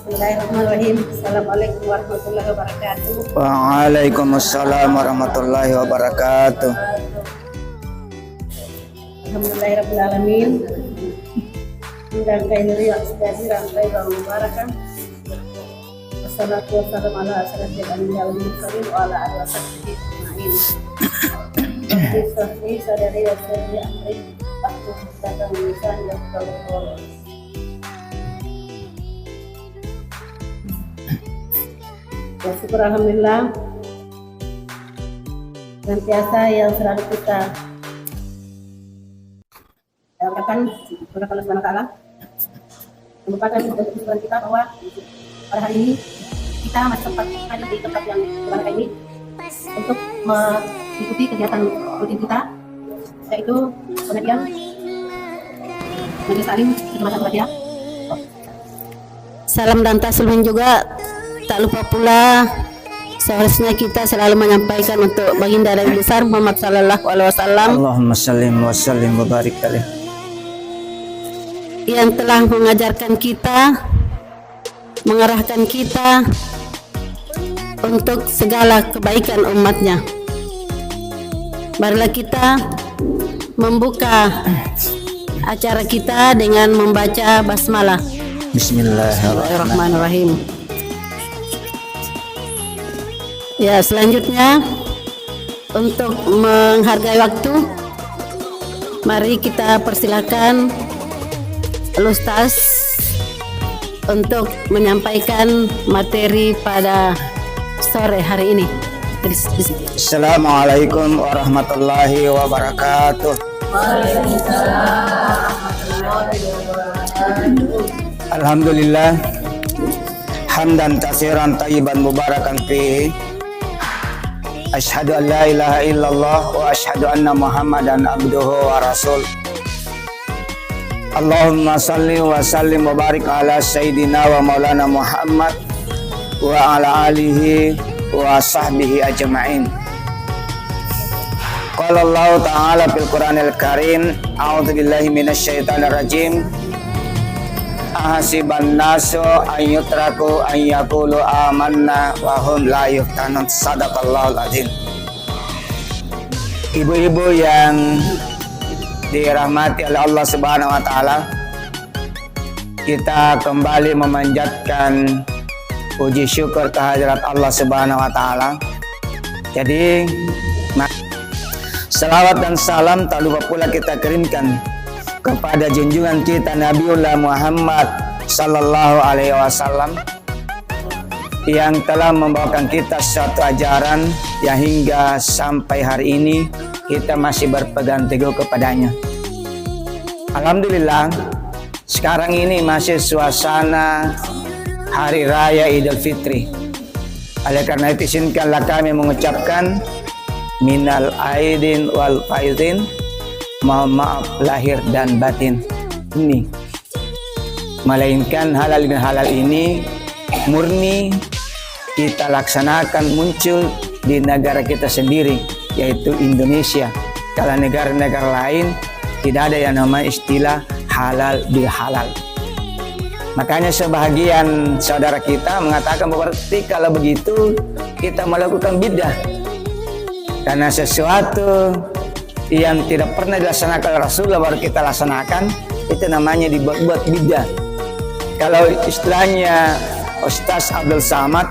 Bismillahirrahmanirrahim. Assalamualaikum warahmatullahi wabarakatuh. Waalaikumsalam warahmatullahi wabarakatuh. Alhamdulillahirrahmanirrahim. Dan kainuri asdadi rantai wa mubarakah. Wassalatu wassalamu ala asyrafil anbiya'i wal mursalin wa ala alihi wasahbihi ajma'in. Sahih sadari wa sadari amri. Aku datang lisan yang kalau ya, syukur alhamdulillah. Senantiasa yang selalu kita katakan kepada Allah Subhanahu wa taala merupakan kesimpulan kita bahwa pada hari ini kita masih sempat hadir di tempat yang berbahagia ini untuk mengikuti kegiatan rutin kita, yaitu pengajian majelis taklim Kecamatan Badia. Salam dan taslim juga tak lupa pula seharusnya kita selalu menyampaikan untuk baginda Nabi besar Muhammad sallallahu alaihi wasallam, Allahumma sallim wa sallim wa barik alaih, yang telah mengajarkan kita, mengarahkan kita untuk segala kebaikan umatnya. Marilah kita membuka acara kita dengan membaca basmalah. Bismillahirrahmanirrahim. Ya, selanjutnya untuk menghargai waktu, mari kita persilakan Ustaz untuk menyampaikan materi pada sore hari ini. Assalamualaikum warahmatullahi wabarakatuh. Alhamdulillah, hamdan katsiran thayyiban mubarakan fihi. Asyhadu an la ilaha illallah wa asyhadu anna Muhammadan abduhu wa rasul. Allahumma salli wa sallim wa barik ala sayyidina wa maulana Muhammad wa ala alihi wa sahbihi ajma'in. Qala Allah ta'ala fil Qur'anil Karim, a'udzu billahi minasyaitonir rajim. Ahasiban nasu an yutraku an yaqulu amanna wa hum la yuftanun. Sadaqallahul azim. Ibu-ibu yang dirahmati oleh Allah Subhanahu wa taala, kita kembali memanjatkan puji syukur kehadirat Allah Subhanahu wa taala. Jadi salawat dan salam tak lupa pula kita kirimkan kepada junjungan kita Nabiullah Muhammad sallallahu alaihi wasallam yang telah membawakan kita suatu ajaran yang hingga sampai hari ini kita masih berpegang teguh kepadanya. Alhamdulillah, sekarang ini masih suasana Hari Raya Idul Fitri. Oleh karena itu izinkanlah kami mengucapkan minal aidin wal faizin, mohon maaf lahir dan batin ini. Melainkan halal bin halal ini murni kita laksanakan muncul di negara kita sendiri, yaitu Indonesia. Kalau negara-negara lain tidak ada yang namanya istilah halal bil halal. Makanya sebahagian saudara kita mengatakan berarti kalau begitu kita melakukan bidah, karena sesuatu yang tidak pernah dilaksanakan Rasulullah baru kita laksanakan, itu namanya dibuat-buat bidah. Kalau istilahnya Ustaz Abdul Samad,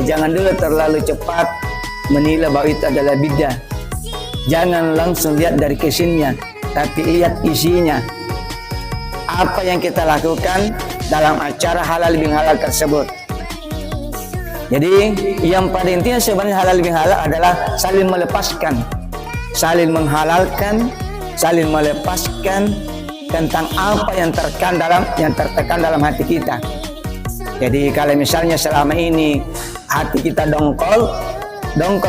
jangan dulu terlalu cepat menilai bahwa itu adalah bidah. Jangan langsung lihat dari kesinnya, tapi lihat isinya. Apa yang kita lakukan dalam acara halal bin halal tersebut. Jadi yang pada intinya sebenarnya halal bin halal adalah saling melepaskan, saling menghalalkan, saling melepaskan tentang apa yang tertekan dalam hati kita. Jadi kalau misalnya selama ini hati kita dongkol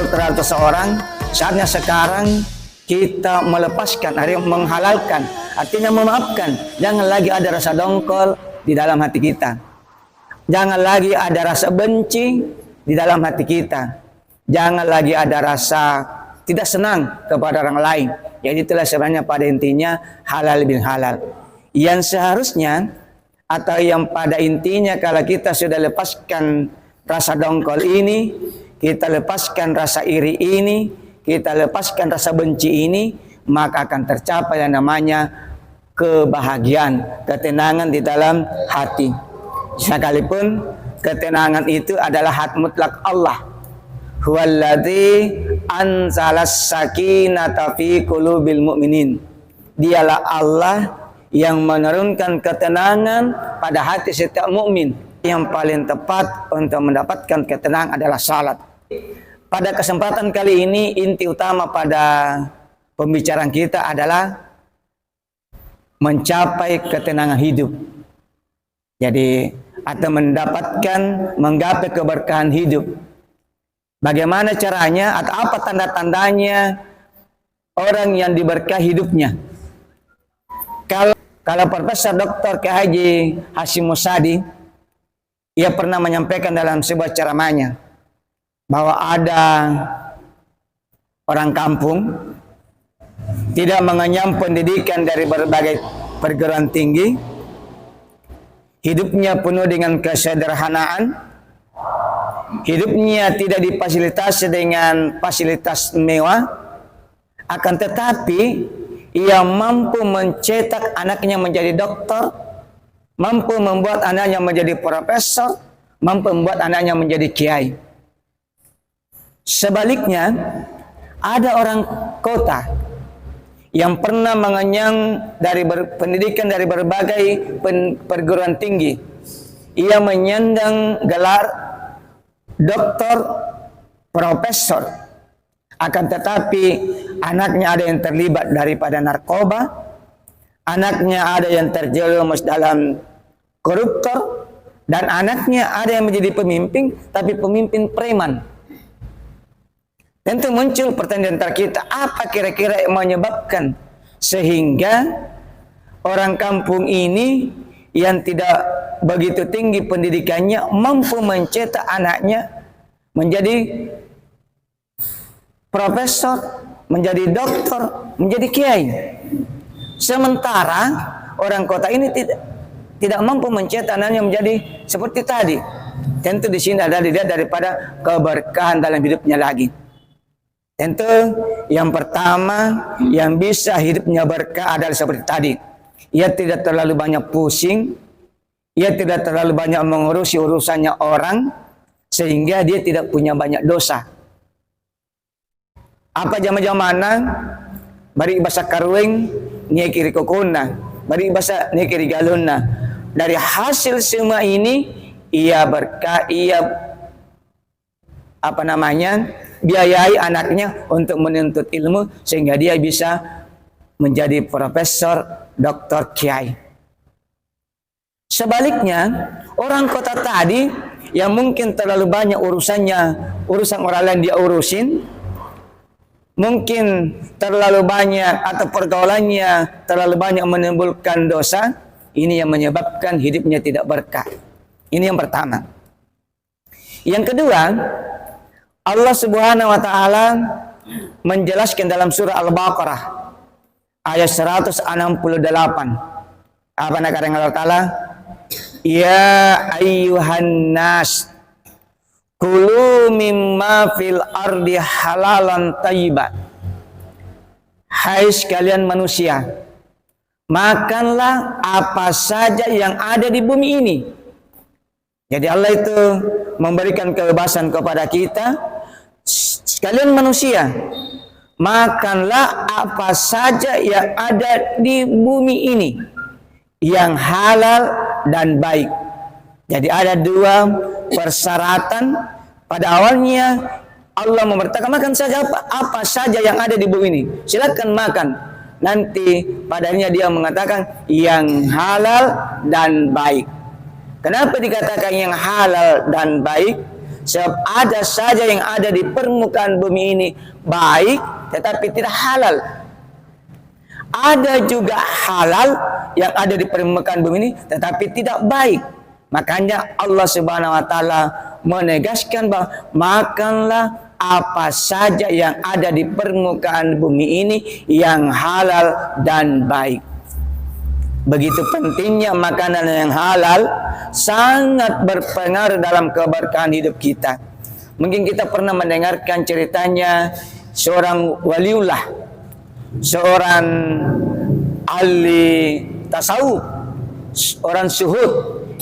terhadap seseorang, saatnya sekarang kita melepaskan, artinya menghalalkan, artinya memaafkan. Jangan lagi ada rasa dongkol di dalam hati kita. Jangan lagi ada rasa benci di dalam hati kita. Jangan lagi ada rasa tidak senang kepada orang lain. Jadi itulah sebenarnya pada intinya halal bin halal. Yang seharusnya atau yang pada intinya kalau kita sudah lepaskan rasa dongkol ini, kita lepaskan rasa iri ini, kita lepaskan rasa benci ini, maka akan tercapai yang namanya kebahagiaan, ketenangan di dalam hati. Sekalipun ketenangan itu adalah hak mutlak Allah. Huwallazi anzalas sakinata fi qulubil mu'minin. Dialah Allah yang menurunkan ketenangan pada hati setiap mukmin. Yang paling tepat untuk mendapatkan ketenangan adalah salat. Pada kesempatan kali ini, inti utama pada pembicaraan kita adalah mencapai ketenangan hidup. Jadi, atau menggapai keberkahan hidup. Bagaimana caranya atau apa tanda-tandanya orang yang diberkahi hidupnya? Kalau Profesor Dr. K. Haji Hashim Musadi, ia pernah menyampaikan dalam sebuah ceramahnya bahwa ada orang kampung tidak mengenyam pendidikan dari berbagai perguruan tinggi, hidupnya penuh dengan kesederhanaan, hidupnya tidak difasilitasi dengan fasilitas mewah, akan tetapi ia mampu mencetak anaknya menjadi dokter, mampu membuat anaknya menjadi profesor, mampu membuat anaknya menjadi kiai. Sebaliknya, ada orang kota yang pernah mengenyang dari pendidikan dari berbagai perguruan tinggi. Ia menyandang gelar doktor, profesor. Akan tetapi anaknya ada yang terlibat daripada narkoba, anaknya ada yang terjerumus dalam koruptor, dan anaknya ada yang menjadi pemimpin, tapi pemimpin preman. Tentu muncul pertanyaan kita, apa kira-kira yang menyebabkan sehingga orang kampung ini yang tidak begitu tinggi pendidikannya mampu mencetak anaknya menjadi profesor, menjadi dokter, menjadi kiai. Sementara orang kota ini tidak mampu mencetak anaknya menjadi seperti tadi. Tentu di sini ada dilihat daripada keberkahan dalam hidupnya lagi. Tentu yang pertama yang bisa hidupnya berkah adalah seperti tadi. Ia tidak terlalu banyak pusing, ia tidak terlalu banyak mengurusi urusannya orang, sehingga dia tidak punya banyak dosa. Apa zaman-zamana bari bahasa karweng nia kiri kokona, bari bahasa nia kiri galuna. Dari hasil semua ini ia berkah, ia biayai anaknya untuk menuntut ilmu sehingga dia bisa menjadi profesor, doktor, kiai. Sebaliknya, orang kota tadi yang mungkin terlalu banyak urusan orang lain dia urusin, mungkin terlalu banyak atau pergaulannya terlalu banyak menimbulkan dosa, ini yang menyebabkan hidupnya tidak berkah. Ini yang pertama. Yang kedua, Allah Subhanahu wa taala menjelaskan dalam surah Al-Baqarah ayat 168. Apa nak kata Allah Taala? Ya ayyuhan nas kulu mimma fil ardi halalan thayyiban. Hai sekalian manusia, makanlah apa saja yang ada di bumi ini. Jadi Allah itu memberikan kebebasan kepada kita, sekalian manusia, makanlah apa saja yang ada di bumi ini yang halal dan baik. Jadi ada dua persyaratan. Pada awalnya Allah memerintahkan makan saja apa saja yang ada di bumi ini, silakan makan. Nanti padanya dia mengatakan yang halal dan baik. Kenapa dikatakan yang halal dan baik? Sebab ada saja yang ada di permukaan bumi ini baik tetapi tidak halal. Ada juga halal yang ada di permukaan bumi ini tetapi tidak baik. Makanya Allah Subhanahu wa taala menegaskan bahwa makanlah apa saja yang ada di permukaan bumi ini yang halal dan baik. Begitu pentingnya makanan yang halal, sangat berpengaruh dalam keberkahan hidup kita. Mungkin kita pernah mendengarkan ceritanya seorang waliullah, seorang ahli tasawuf, seorang syuhud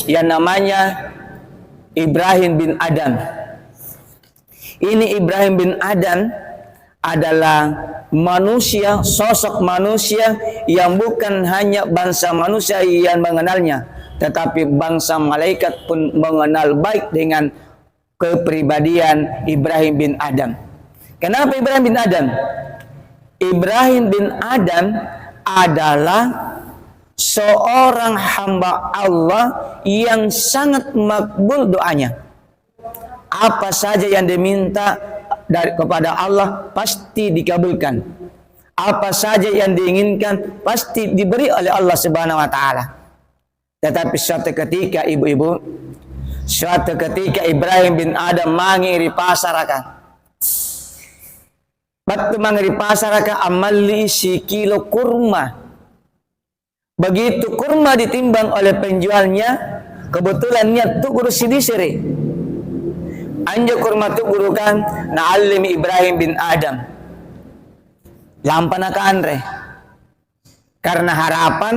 yang namanya Ibrahim bin Adham. Ini Ibrahim bin Adham adalah manusia, sosok manusia yang bukan hanya bangsa manusia yang mengenalnya, tetapi bangsa malaikat pun mengenal baik dengan kepribadian Ibrahim bin Adham. Kenapa Ibrahim bin Adham? Ibrahim bin Adham adalah seorang hamba Allah yang sangat makbul doanya. Apa saja yang diminta kepada Allah pasti dikabulkan. Apa saja yang diinginkan pasti diberi oleh Allah Subhanahu wa taala. Tetapi suatu ketika ibu-ibu, suatu ketika Ibrahim bin Adham mangiri pasaraka. Waktu mangiri pasaraka amali si kilo kurma. Begitu kurma ditimbang oleh penjualnya, kebetulan niat tu guru sidisiri. Anja kurma tu guru kan na'allim Ibrahim bin Adham. Lampana ka Andre. Karena harapan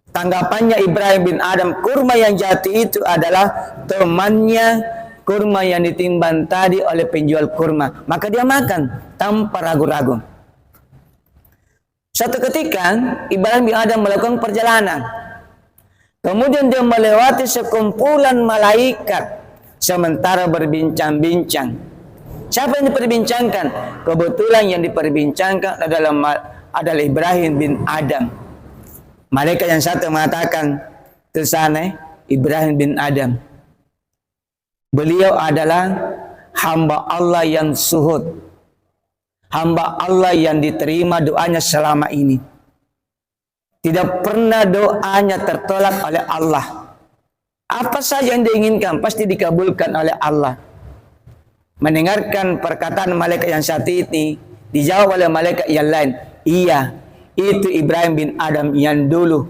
tanggapannya Ibrahim bin Adham, kurma yang jatuh itu adalah temannya kurma yang ditimbang tadi oleh penjual kurma. Maka dia makan tanpa ragu-ragu. Suatu ketika Ibrahim bin Adham melakukan perjalanan. Kemudian dia melewati sekumpulan malaikat. Sementara berbincang-bincang. Siapa yang diperbincangkan? Kebetulan yang diperbincangkan adalah Ibrahim bin Adham. Malaikat yang satu mengatakan, "Tesane Ibrahim bin Adham. Beliau adalah hamba Allah yang suhud. Hamba Allah yang diterima doanya selama ini. Tidak pernah doanya tertolak oleh Allah. Apa saja yang diinginkan pasti dikabulkan oleh Allah." Mendengarkan perkataan malaikat yang satu ini, dijawab oleh malaikat yang lain, "Iya, itu Ibrahim bin Adham yang dulu.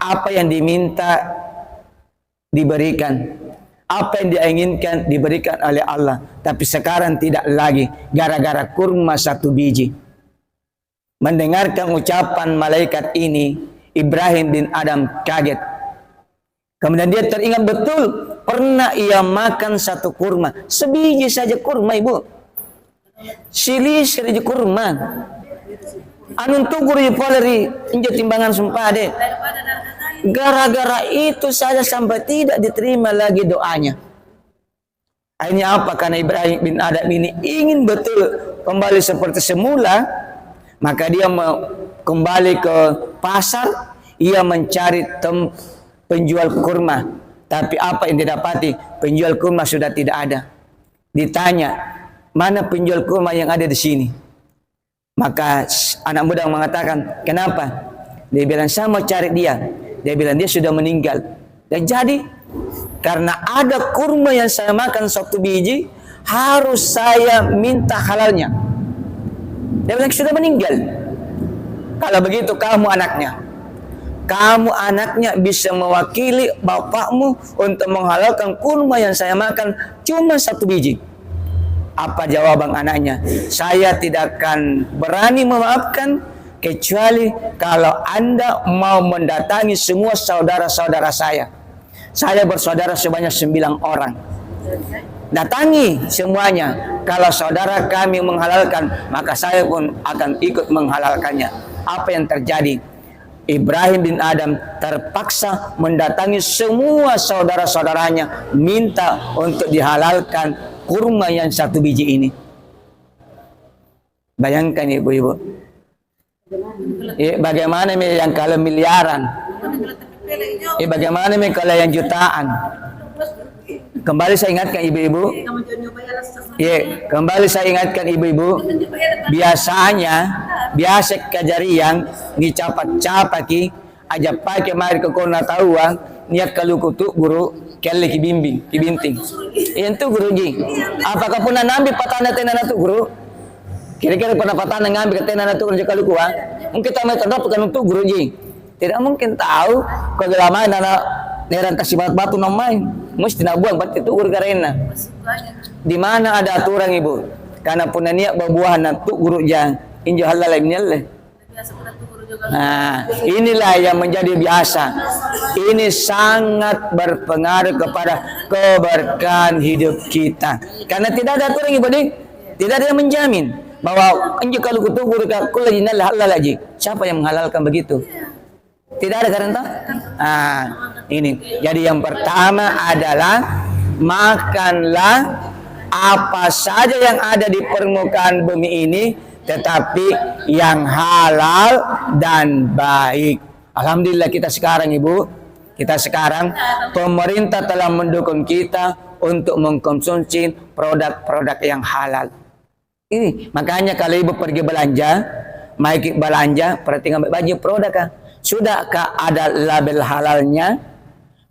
Apa yang diminta diberikan. Apa yang dia inginkan diberikan oleh Allah. Tapi sekarang tidak lagi, gara-gara kurma satu biji." Mendengarkan ucapan malaikat ini, Ibrahim bin Adham kaget. Kemudian dia teringat betul, pernah ia makan satu kurma. Sebiji saja kurma, ibu. Sili saja kurma. Anun tugur di poleri, inja timbangan sumpah deh. Gara-gara itu saja sampai tidak diterima lagi doanya. Akhirnya apa? Karena Ibrahim bin Adham ini ingin betul kembali seperti semula, maka dia kembali ke pasar, ia mencari penjual kurma. Tapi apa yang didapati? Penjual kurma sudah tidak ada. Ditanya, "Mana penjual kurma yang ada di sini?" Maka anak muda mengatakan, "Kenapa?" Dia bilang, "Saya mau cari dia." Dia bilang, "Dia sudah meninggal." Dan jadi, karena ada kurma yang saya makan satu biji, harus saya minta halalnya. Dia bilang, "Sudah meninggal." Kalau begitu kamu anaknya. Kamu anaknya bisa mewakili bapakmu untuk menghalalkan kurma yang saya makan cuma satu biji. Apa jawaban anaknya? "Saya tidak akan berani memaafkan kecuali kalau Anda mau mendatangi semua saudara-saudara saya. Saya bersaudara sebanyak 9 orang. Datangi semuanya. Kalau saudara kami menghalalkan, maka saya pun akan ikut menghalalkannya." Apa yang terjadi? Ibrahim bin Adham terpaksa mendatangi semua saudara-saudaranya, minta untuk dihalalkan kurma yang satu biji ini. Bayangkan ibu-ibu. Bagaimana yang kalau miliaran? Bagaimana kalau yang jutaan? Kembali saya ingatkan ibu-ibu. Kembali saya ingatkan ibu-ibu. Biasa kejarian ni capat-capaki aja pakai mari ke kona tahuan niat kalau kutu guru kelle kibinting. Itu guru ji. Apakah pernah nambi patana tenan tu guru? Kira-kira pernah patana ngambil ke tenan tu kalau kuah? Mungkin kita mai terdapat kan untuk guru ji. Tidak mungkin tahu kalau lama anak nerang kasih batu nang main. Mesti nak buang berarti tugur karena. Di mana ada aturan ibu? Karena pun niat berbuah nak tu guru jang injo halal lainnya. Nah, inilah yang menjadi biasa. Ini sangat berpengaruh kepada keberkahan hidup kita. Karena tidak ada aturan ibu nih. Tidak ada yang menjamin bahwa injo kalau kutugur kul lajinal halal lagi. Siapa yang menghalalkan begitu? Tidak ada karena ini. Jadi yang pertama adalah makanlah apa saja yang ada di permukaan bumi ini, tetapi yang halal dan baik. Alhamdulillah kita sekarang ibu, kita sekarang pemerintah telah mendukung kita untuk mengkonsumsi produk-produk yang halal. Ini makanya kalau ibu pergi belanja, baik belanja, perhatikan baju produk sudahkah ada label halalnya?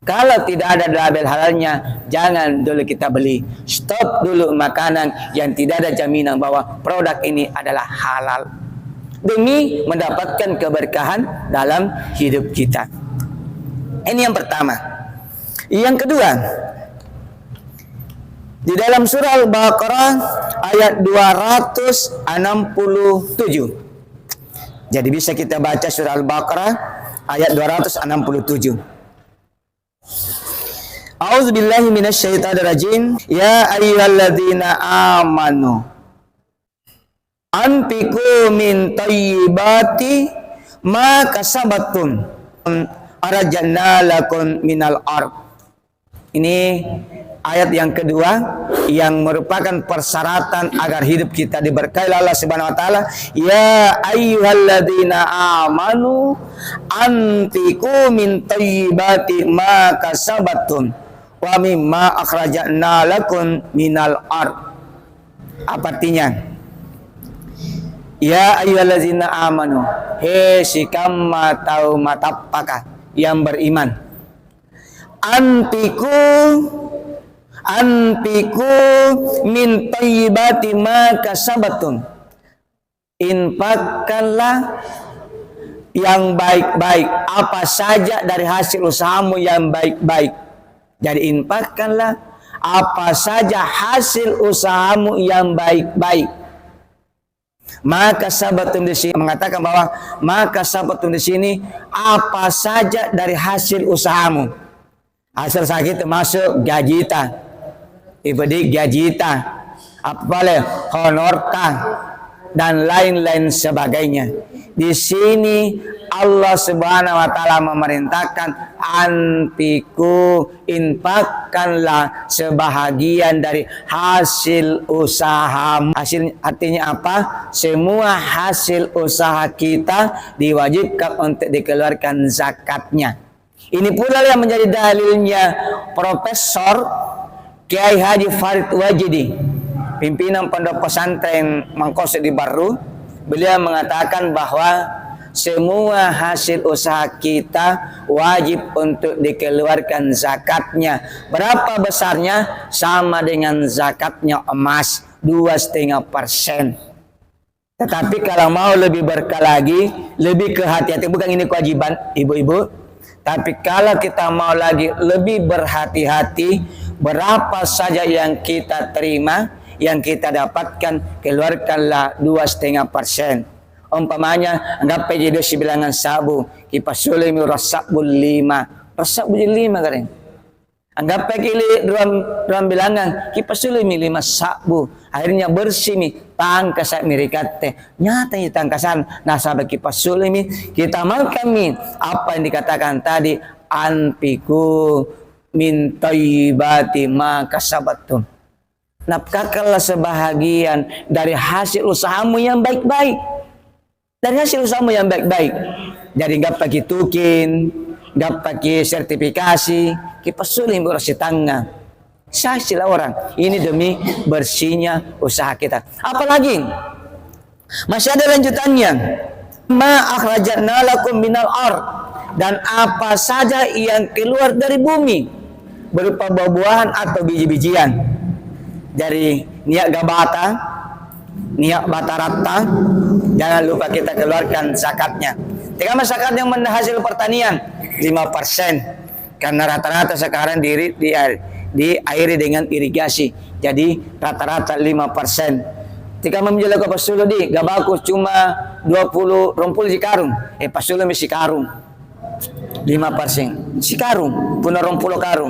Kalau tidak ada label halalnya, jangan dulu kita beli. Stop dulu makanan yang tidak ada jaminan bahwa produk ini adalah halal, demi mendapatkan keberkahan dalam hidup kita. Ini yang pertama. Yang kedua, di dalam surah Al-Baqarah ayat 267. Jadi bisa kita baca surah Al-Baqarah ayat 267. A'udzubillahi minasyaitonirrajim. Ya ayyuhalladzina amanu anfiqu min thayyibati ma kasabatum arajna lakum minal ard. Ini ayat yang kedua yang merupakan persyaratan agar hidup kita diberkahi Allah Subhanahu wa taala. Ya ayyuhalladzina amanu anfiqu min thayyibati ma kasabatum wa mimma akhrajna lakum minal ard. Apa artinya? Ya ayyuhalladzina amanu, he sikam matau matapaka yang beriman. Anfiqu min thayyibati ma kasabatum, infakkanlah yang baik-baik, apa saja dari hasil usahamu yang baik-baik. Jadi infakkanlah apa saja hasil usahamu yang baik-baik. Maka sahabatun di sini mengatakan bahwa maka sahabatun di sini apa saja dari hasil usahamu. Hasil sakit masuk gajita, ibadi gajita, apa honorta dan lain-lain sebagainya. Di sini Allah Subhanahu wa taala memerintahkan anfiqu, infakkanlah sebahagian dari hasil usaha. Hasil artinya apa? Semua hasil usaha kita diwajibkan untuk dikeluarkan zakatnya. Ini pula yang menjadi dalilnya Profesor Kiai Haji Farid Wajidi, pimpinan pondok pesantren Mangkose di Baru. Beliau mengatakan bahwa semua hasil usaha kita wajib untuk dikeluarkan zakatnya. Berapa besarnya? Sama dengan zakatnya emas, 2,5%. Tetapi kalau mau lebih berkah lagi, lebih kehati-hati, bukan ini kewajiban ibu-ibu. Tapi kalau kita mau lagi lebih berhati-hati, berapa saja yang kita terima, yang kita dapatkan, keluarkanlah 2,5%. Umpamanya, anggap aja dia bilangan sabu, kipas sulimi rasabul 5. Rasabul 5 kan? Anggap aja dua bilangan, kipas sulimi 5 sabu. Akhirnya bersih nih, tangkas mirikate. Nyata ini tangkasan, nasabah kipas sulimi. Kita makan nih, apa yang dikatakan tadi, anfiqu min thayyibati ma kasabatum. Nafkahkanlah sebahagian dari hasil usahamu yang baik-baik. Dari hasil usahamu yang baik-baik. Jadi nggak pakai tukin, nggak pakai sertifikasi, kipas sulim bersih tangan. Saksilah orang. Ini demi bersihnya usaha kita. Apalagi masih ada lanjutannya. Ma akhrajna lakum minal ard, dan apa saja yang keluar dari bumi berupa buah-buahan atau biji-bijian. Dari niat gabata, niat bata rata, jangan lupa kita keluarkan zakatnya. Jika masyarakat yang menghasil pertanian 5%. Karena rata-rata sekarang diairi dengan irigasi. Jadi rata-rata 5%. Jika menjual ke pasulu gak bagus cuma 20 rompul si karung. Pasulu mesti karung. 5%. Si karung, punah rompul karung.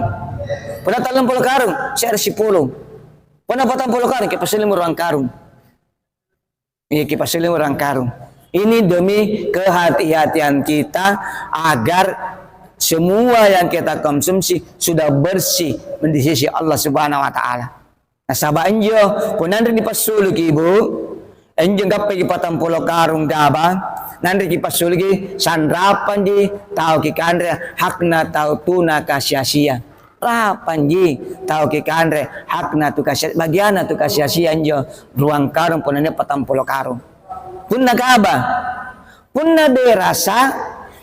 Punah 30 karung, share 10. Punah 40 karung, ke pasulu murang karung. Iya, ke pasulu murang karung. Ini demi kehati-hatian kita agar semua yang kita konsumsi sudah bersih di sisi Allah Subhanahu wa taala. Nah, sabah enjo punan di pasulu ki ibu, enjo gape ki 40 karung daba, nanti ki pasulu ki sandrapan di tau ki kandre hakna tau tuna kasia-sia. Rapan ji tau ki kandre hakna tu kasia bagiana tu kasia-sia enjo ruang karung punane 40 karung. Punna kaba, punna derasa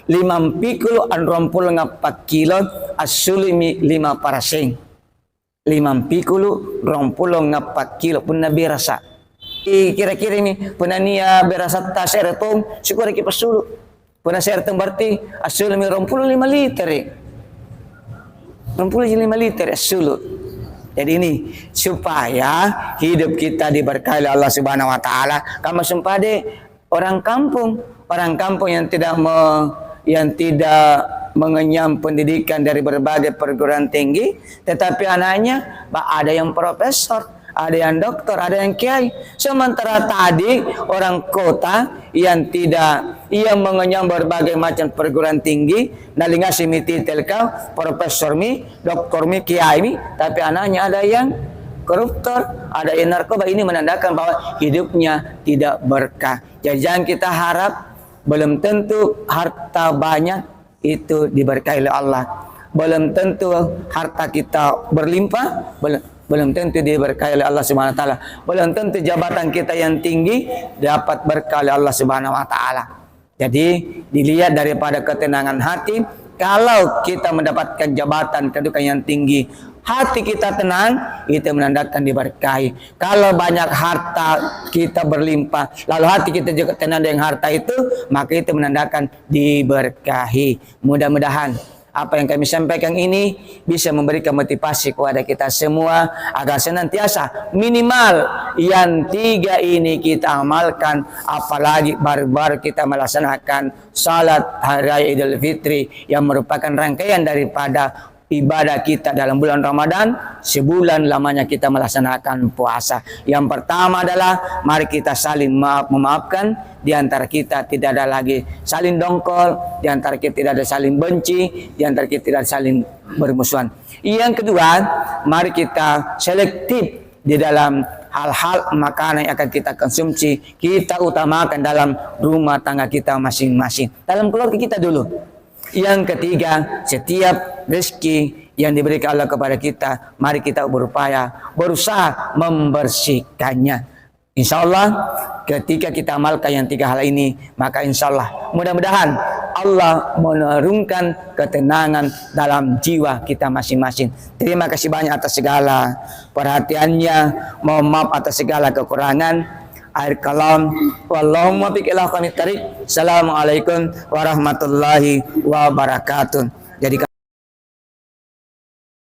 50 an rompul ngapak kilo asulimi 5%. 50 rompul ngapak kilo punna berasa. Kira-kira ini punna nia berasa ta seretong syukur ki pasulu. Punna seretong berarti asulimi rompul 5 liter. Rompul 5 liter asulu. Jadi ini supaya hidup kita diberkahi oleh Allah Subhanahu wa taala. Kamu sumpade orang kampung yang tidak mengenyam pendidikan dari berbagai perguruan tinggi, tetapi anaknya ada yang profesor, ada yang dokter, ada yang kiai. Sementara tadi orang kota yang mengenyam berbagai macam perguruan tinggi, nalinga simiti telkau, profesor mi, doktor mi, kiai mi, tapi anaknya ada yang koruptor, ada yang narkoba. Ini menandakan bahwa hidupnya tidak berkah. Jadi jangan kita harap belum tentu harta banyak itu diberkahi oleh Allah. Belum tentu harta kita berlimpah, belum tentu diberkahi oleh Allah Subhanahu wa taala. Belum tentu jabatan kita yang tinggi dapat berkah oleh Allah Subhanahu wa taala. Jadi dilihat daripada ketenangan hati. Kalau kita mendapatkan jabatan kedudukan yang tinggi, hati kita tenang, itu menandakan diberkahi. Kalau banyak harta kita berlimpah, lalu hati kita juga tenang dengan harta itu, maka itu menandakan diberkahi. Mudah-mudahan apa yang kami sampaikan ini bisa memberikan motivasi kepada kita semua agar senantiasa minimal yang 3 ini kita amalkan, apalagi baru-baru kita melaksanakan salat hari raya Idul Fitri yang merupakan rangkaian daripada ibadah kita dalam bulan Ramadan. Sebulan lamanya kita melaksanakan puasa. Yang pertama adalah mari kita saling memaafkan. Di antara kita tidak ada lagi saling dongkol, di antara kita tidak ada saling benci, di antara kita tidak ada saling bermusuhan. Yang kedua, mari kita selektif di dalam hal-hal makanan yang akan kita konsumsi. Kita utamakan dalam rumah tangga kita masing-masing, dalam keluarga kita dulu. Yang ketiga, setiap rezeki yang diberikan Allah kepada kita, mari kita berusaha membersihkannya. Insya Allah ketika kita amalkan yang 3 hal ini, maka insya Allah mudah-mudahan Allah menurunkan ketenangan dalam jiwa kita masing-masing. Terima kasih banyak atas segala perhatiannya. Mohon maaf atas segala kekurangan. Akhir kalam, wallahumma biqillah kami tarik. Assalamualaikum warahmatullahi wabarakatuh.